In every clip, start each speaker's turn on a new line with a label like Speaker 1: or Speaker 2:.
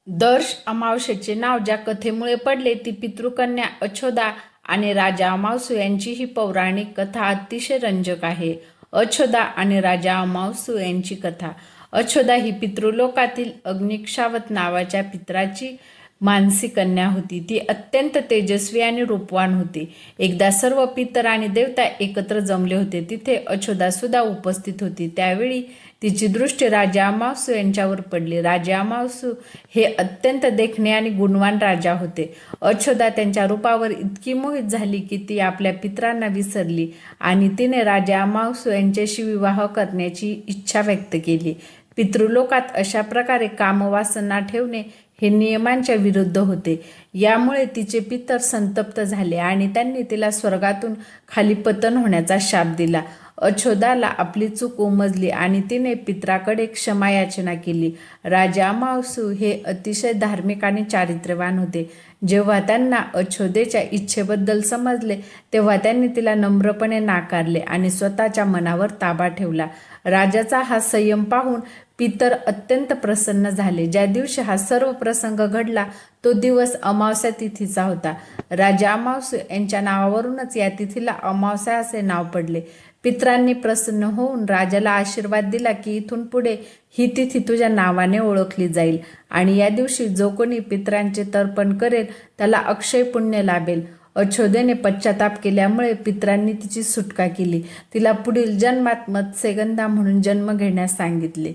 Speaker 1: दर्श अमावस्येचे नाव ज्या कथेमुळे पडले ती पितृकन्या अछोदा आणि राजा अमावसू यांची ही पौराणिक कथा अतिशय रंजक आहे. अछोदा आणि राजा अमावसू यांची कथा. अछोदा ही पितृलोकातील अग्निक्षावत नावाच्या पित्राची मानसी कन्या होती. ती अत्यंत तेजस्वी आणि रूपवान होती. एकदा सर्व पितर आणि देवता एकत्र जमले होते. तिथे अछोदा सुद्धा उपस्थित होती. त्यावेळी तिची दृष्टी राजा अमावसू यांच्यावर पडली. राजा अमावसू हे अत्यंत देखणे आणि गुणवान राजा होते. अछोदा त्यांच्या रूपावर इतकी मोहित झाली की ती आपल्या पितरांना विसरली आणि तिने राजा अमावसू यांच्याशी विवाह करण्याची इच्छा व्यक्त केली. पितृलोकात अशा प्रकारे कामवासना ठेवणे हे नियमांच्या विरुद्ध होते. यामुळे तिचे पितर संतप्त झाले आणि त्यांनी तिला स्वर्गातून खाली पतन होण्याचा शाप दिला. अछोदाला आपली चूक उमजली आणि तिने पितराकडे क्षमायाचना केली. राजा अमावसू हे अतिशय धार्मिक आणि चारित्र्यवान होते. जेव्हा त्यांना अछोदेच्या इच्छेबद्दल समजले तेव्हा त्यांनी तिला नम्रपणे नाकारले आणि स्वतःच्या मनावर ताबा ठेवला. राजाचा हा संयम पाहून पितर अत्यंत प्रसन्न झाले. ज्या दिवशी हा सर्व प्रसंग घडला तो दिवस अमावस्या तिथीचा होता. राजा अमावसू यांच्या नावावरूनच या तिथीला अमावस्या असे नाव पडले. पितरांनी प्रसन्न होऊन राजाला आशीर्वाद दिला की इथून पुढे ही तिथी तुझ्या नावाने ओळखली जाईल आणि या दिवशी जो कोणी पितरांचे तर्पण करेल त्याला अक्षय पुण्य लाभेल. अछोदेने पश्चाताप केल्यामुळे पितरांनी तिची सुटका केली. तिला पुढील जन्मात मत्स्यगंधा म्हणून जन्म घेण्यास सांगितले,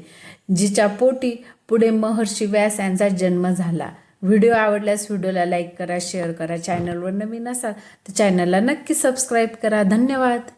Speaker 1: जिच्या पोटी पुढे महर्षी व्यास यांचा जन्म झाला. व्हिडिओ आवडल्यास व्हिडिओला लाईक करा, शेअर करा. चॅनलवर नवीन असाल तर चॅनलला नक्की सबस्क्राईब करा. धन्यवाद.